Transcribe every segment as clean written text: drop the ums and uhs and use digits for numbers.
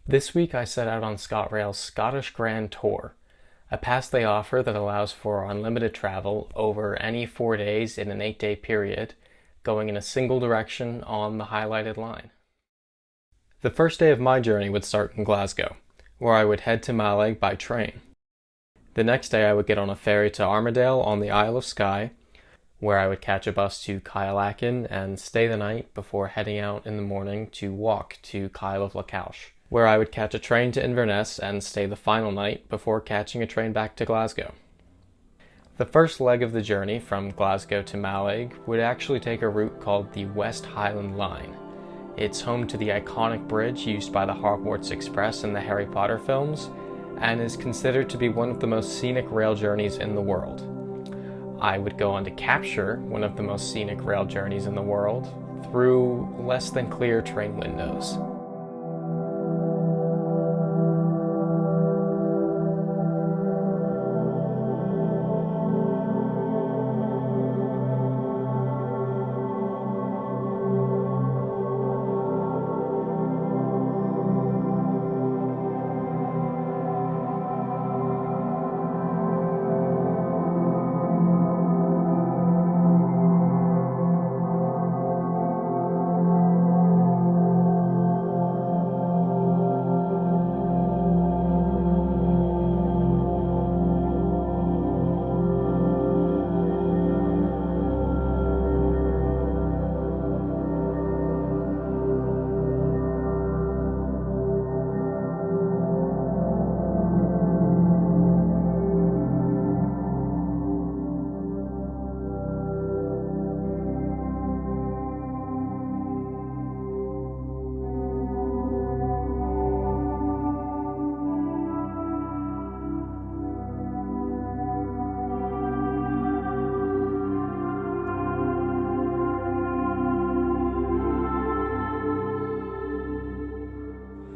This week I set out on Scotrail's Scottish Grand Tour, a pass they offer that allows for unlimited travel over any 4 days in an 8-day period, going in a single direction on the highlighted line. The first day of my journey would start in Glasgow, where I would head to Mallaig by train. The next day I would get on a ferry to Armidale on the Isle of Skye, where I would catch a bus to Kyleakin and stay the night before heading out in the morning to walk to Kyle of Lacouche, where I would catch a train to Inverness and stay the final night before catching a train back to Glasgow. The first leg of the journey from Glasgow to Mallaig would actually take a route called the West Highland Line. It's home to the iconic bridge used by the Hogwarts Express in the Harry Potter films, and is considered to be one of the most scenic rail journeys in the world. I would go on to capture one of the most scenic rail journeys in the world through less than clear train windows.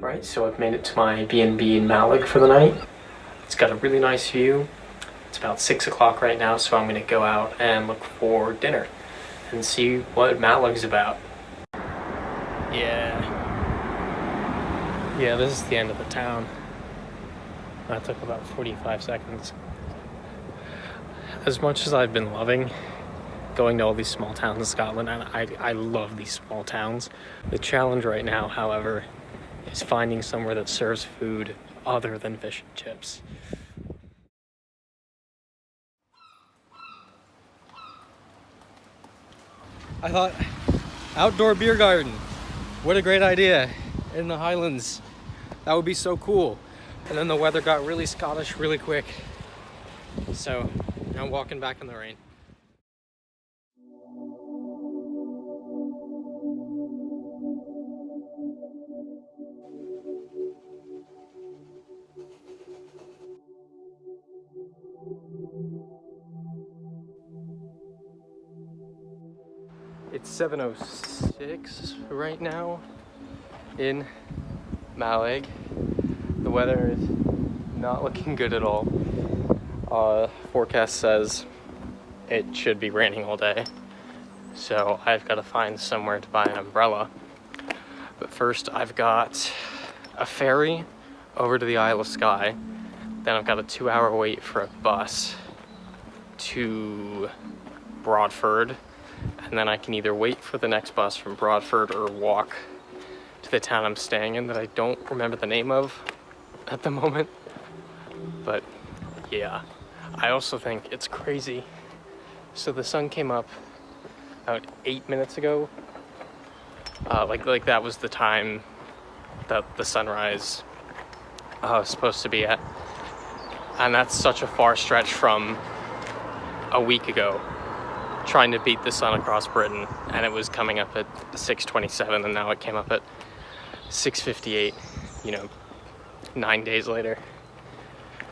Right, so I've made it to my B&B in Mallaig for the night. It's got a really nice view. It's about 6 o'clock right now, so I'm going to go out and look for dinner and see what Mallaig's about. Yeah, this is the end of the town. That took about 45 seconds. As much as I've been loving going to all these small towns in Scotland, and I love these small towns, the challenge right now, however, is finding somewhere that serves food other than fish and chips. I thought, outdoor beer garden, what a great idea in the Highlands. That would be so cool. And then the weather got really Scottish really quick. So now I'm walking back in the rain. It's 7:06 right now in Mallaig. The weather is not looking good at all. Forecast says it should be raining all day, so I've got to find somewhere to buy an umbrella. But first I've got a ferry over to the Isle of Skye, then I've got a 2-hour wait for a bus to Broadford, and then I can either wait for the next bus from Broadford or walk to the town I'm staying in that I don't remember the name of at the moment. But yeah, I also think it's crazy. So the sun came up about 8 minutes ago. Like that was the time that the sunrise was supposed to be at. And that's such a far stretch from a week ago, trying to beat the sun across Britain, and it was coming up at 6:27, and now it came up at 6:58, 9 days later.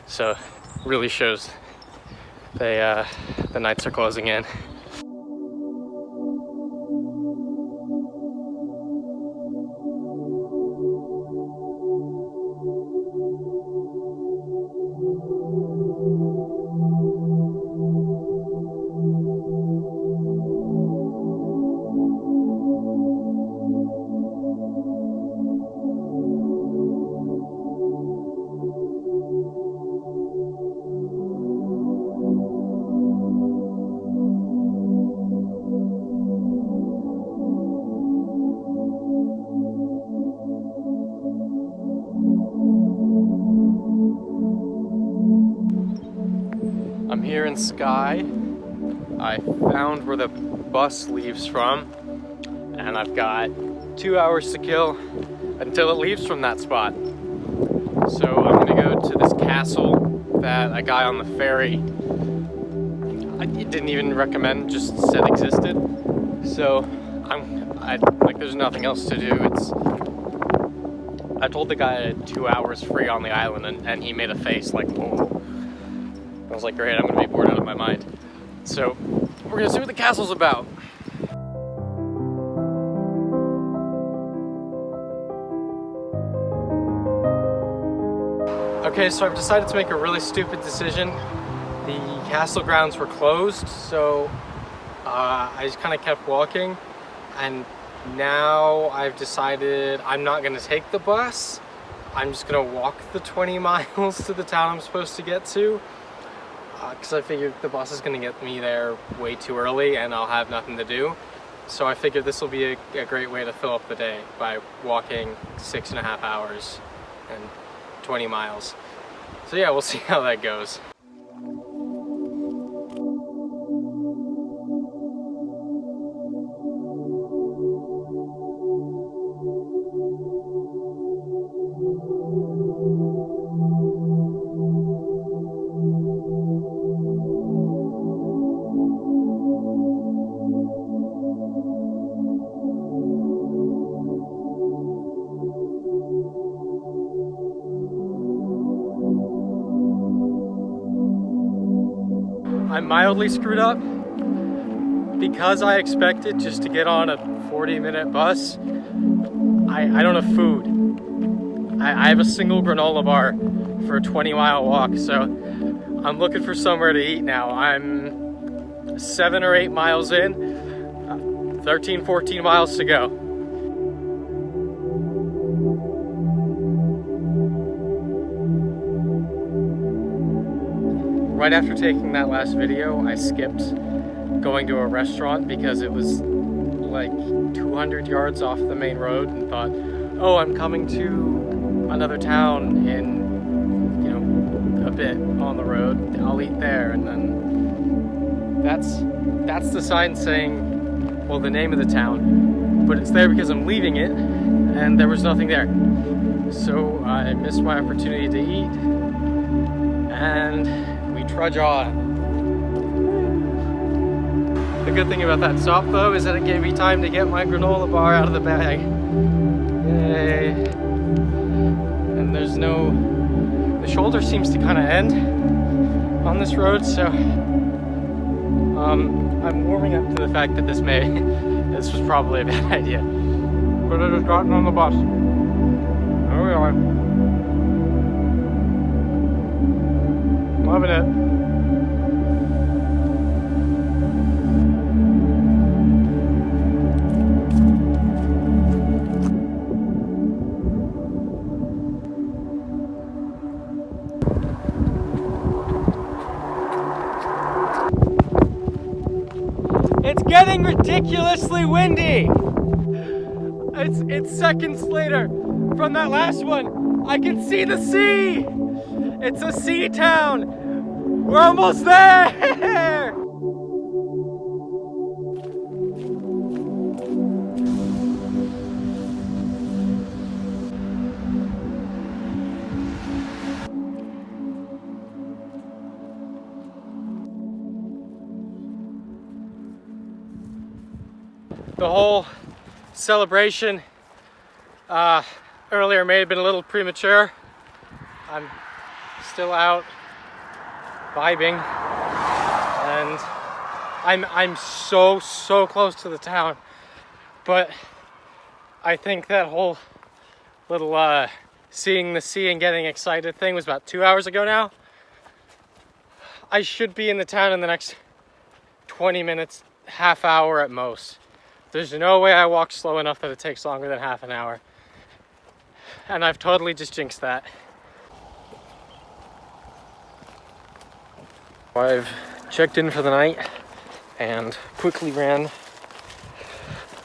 So really shows the nights are closing in. here in Skye. I found where the bus leaves from, and I've got 2 hours to kill until it leaves from that spot. So I'm gonna go to this castle that a guy on the ferry didn't even recommend, just said existed. So there's nothing else to do. I told the guy I had 2 hours free on the island, and he made a face like, whoa. I was like, great, I'm gonna be bored out of my mind. So we're gonna see what the castle's about. Okay, so I've decided to make a really stupid decision. The castle grounds were closed, so I just kind of kept walking, and now I've decided I'm not gonna take the bus. I'm just gonna walk the 20 miles to the town I'm supposed to get to, because I figured the bus is gonna get me there way too early and I'll have nothing to do. So I figured this will be a great way to fill up the day by walking 6.5 hours and 20 miles. So yeah, we'll see how that goes. I mildly screwed up because I expected just to get on a 40-minute bus. I don't have food. I have a single granola bar for a 20-mile walk, so I'm looking for somewhere to eat now. I'm 7 or 8 miles in, 13, 14 miles to go. Right after taking that last video, I skipped going to a restaurant because it was like 200 yards off the main road, and thought, oh, I'm coming to another town in, you know, a bit on the road. I'll eat there. And then that's the sign saying, well, the name of the town, but it's there because I'm leaving it and there was nothing there. So I missed my opportunity to eat, and we trudge on. The good thing about that stop, though, is that it gave me time to get my granola bar out of the bag. Yay. And there's no... The shoulder seems to kind of end on this road, so I'm warming up to the fact that this was probably a bad idea. But I just gotten on the bus. There we are. Loving it. It's getting ridiculously windy. It's seconds later from that last one. I can see the sea. It's a sea town. We're almost there. The whole celebration earlier may have been a little premature. I'm still out vibing, and I'm so close to the town, but I think that whole little seeing the sea and getting excited thing was about 2 hours ago now. I should be in the town in the next 20 minutes, half hour at most. There's no way I walk slow enough that it takes longer than half an hour. And I've totally just jinxed that. I've checked in for the night and quickly ran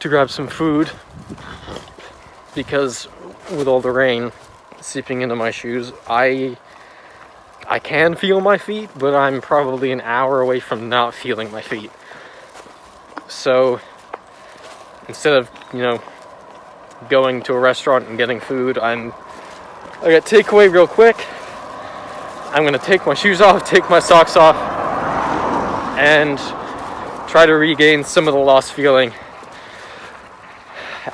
to grab some food because with all the rain seeping into my shoes, I I can feel my feet, but I'm probably an hour away from not feeling my feet. So instead of, going to a restaurant and getting food, I got takeaway real quick. I'm gonna take my shoes off, take my socks off, and try to regain some of the lost feeling.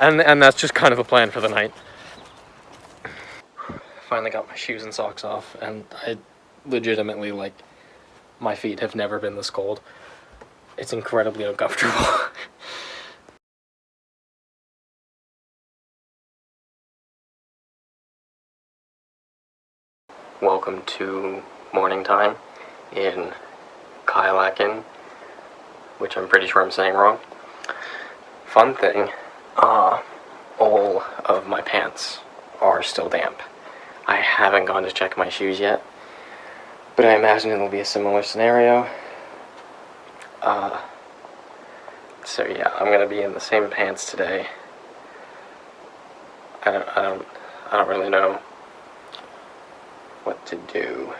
And that's just kind of the plan for the night. Finally got my shoes and socks off, and I legitimately, my feet have never been this cold. It's incredibly uncomfortable. Welcome to morning time in Mallaig, which I'm pretty sure I'm saying wrong. Fun thing, all of my pants are still damp. I haven't gone to check my shoes yet, but I imagine it'll be a similar scenario. So yeah, I'm gonna be in the same pants today. I don't really know what to do.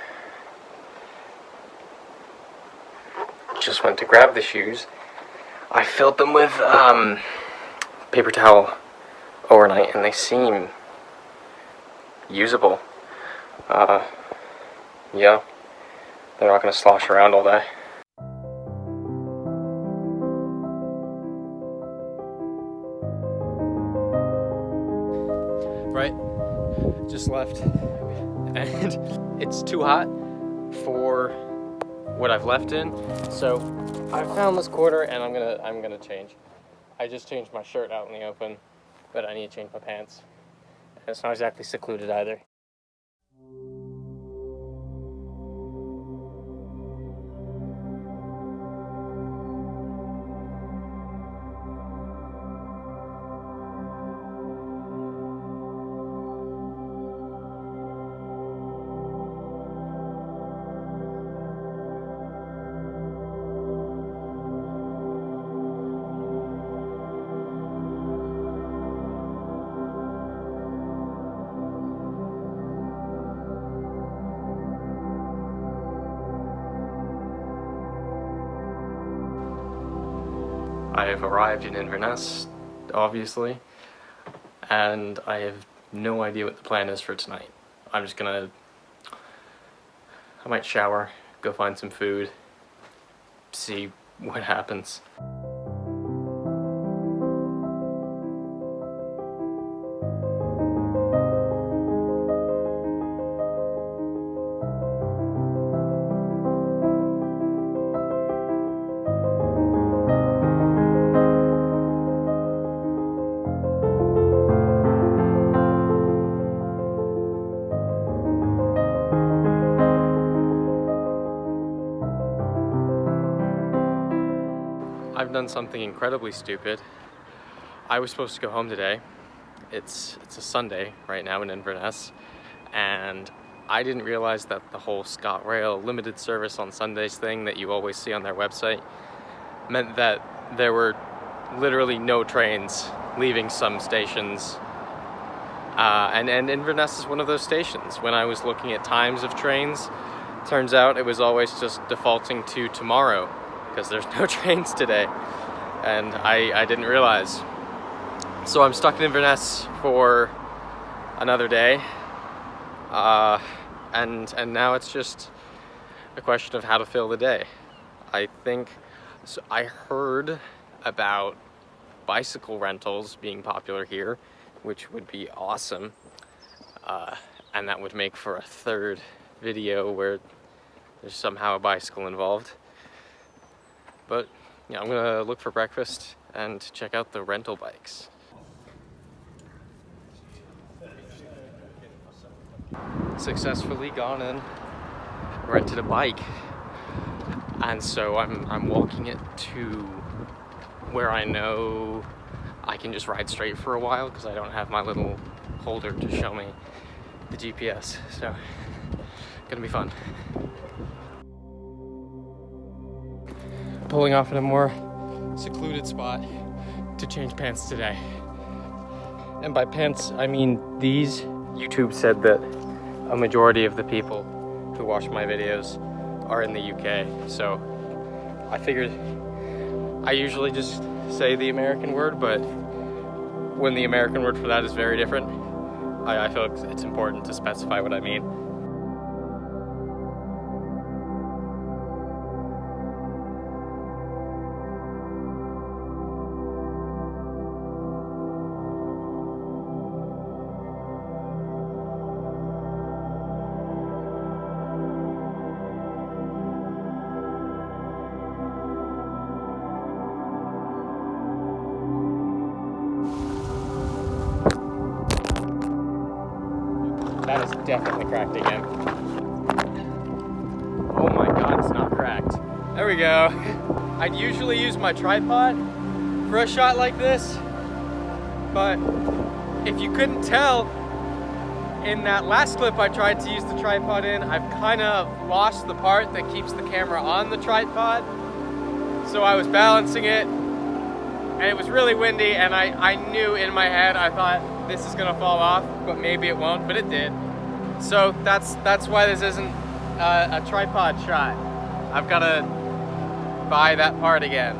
Just went to grab the shoes. I filled them with paper towel overnight, and they seem usable. Yeah, they're not gonna slosh around all day. Right, just left, and it's too hot for what I've left in, so I found this quarter, and I'm gonna change. I just changed my shirt out in the open, but I need to change my pants. And it's not exactly secluded either. I have arrived in Inverness, obviously, and I have no idea what the plan is for tonight. I might shower, go find some food, see what happens. I've done something incredibly stupid. I was supposed to go home today. It's a Sunday right now in Inverness, and I didn't realize that the whole Scotrail limited service on Sundays thing that you always see on their website meant that there were literally no trains leaving some stations. And Inverness is one of those stations. When I was looking at times of trains, turns out it was always just defaulting to tomorrow, because there's no trains today, and I didn't realize. So I'm stuck in Inverness for another day, and now it's just a question of how to fill the day. I heard about bicycle rentals being popular here, which would be awesome, and that would make for a third video where there's somehow a bicycle involved. But yeah, I'm gonna look for breakfast and check out the rental bikes. Successfully gone and rented a bike, and so I'm walking it to where I know I can just ride straight for a while, because I don't have my little holder to show me the GPS. So gonna be fun. Pulling off in a more secluded spot to change pants today. And by pants, I mean these. YouTube said that a majority of the people who watch my videos are in the UK, so I figured I usually just say the American word, but when the American word for that is very different, I feel it's important to specify what I mean. That is definitely cracked again. Oh my god, it's not cracked. There we go. I'd usually use my tripod for a shot like this, but if you couldn't tell, in that last clip I tried to use the tripod in, I've kind of lost the part that keeps the camera on the tripod. So I was balancing it, and it was really windy, and I knew in my head, I thought, this is gonna fall off, but maybe it won't, but it did. So that's why this isn't a tripod shot. I've gotta buy that part again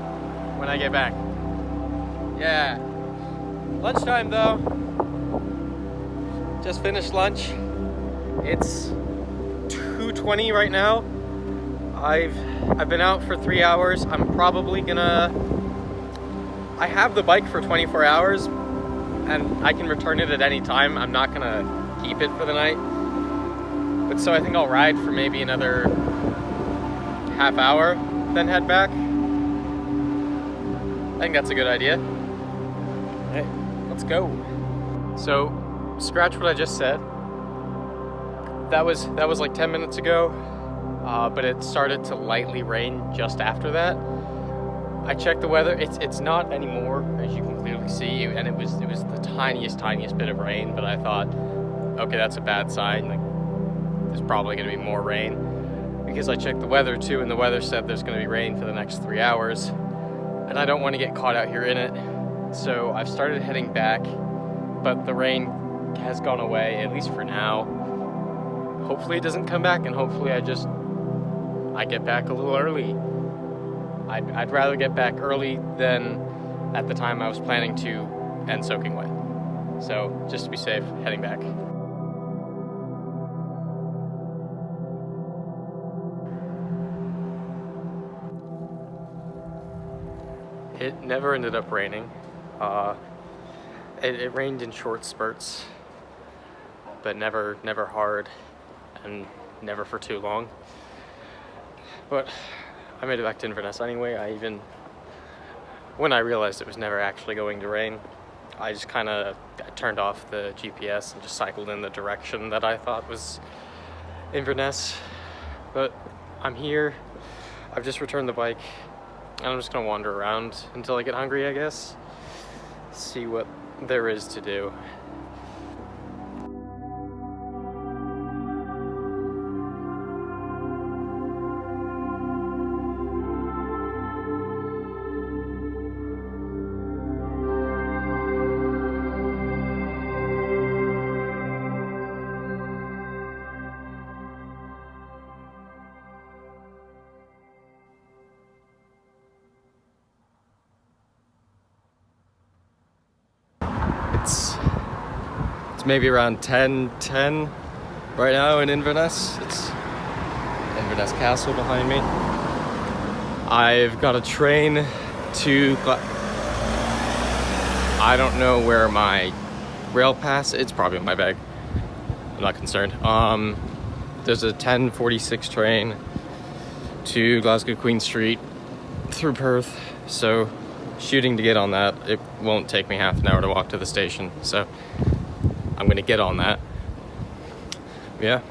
when I get back. Yeah. Lunchtime though. Just finished lunch. It's 2:20 right now. I've been out for 3 hours. I'm probably gonna, I have the bike for 24 hours and I can return it at any time. I'm not gonna keep it for the night. But so I think I'll ride for maybe another half hour, then head back. I think that's a good idea. Hey, let's go. So, scratch what I just said. That was like 10 minutes ago, but it started to lightly rain just after that. I checked the weather. It's not anymore, as you can clearly see, and it was the tiniest bit of rain. But I thought, okay, that's a bad sign. Like, there's probably going to be more rain, because I checked the weather too, and the weather said there's going to be rain for the next 3 hours, and I don't want to get caught out here in it. So I've started heading back, but the rain has gone away, at least for now. Hopefully it doesn't come back, and hopefully I get back a little early. I'd rather get back early than at the time I was planning to and soaking wet. So just to be safe, heading back. It never ended up raining. It rained in short spurts, but never hard, and never for too long. But I made it back to Inverness anyway. When I realized it was never actually going to rain, I just kind of turned off the GPS and just cycled in the direction that I thought was Inverness. But I'm here. I've just returned the bike, and I'm just gonna wander around until I get hungry, I guess. See what there is to do. It's maybe around 10:10 right now in Inverness. It's Inverness Castle behind me. I've got a train to I don't know where my rail pass. It's probably in my bag. I'm not concerned. There's a 10:46 train to Glasgow Queen Street through Perth. So shooting to get on that. It won't take me half an hour to walk to the station. So I'm gonna get on that. Yeah.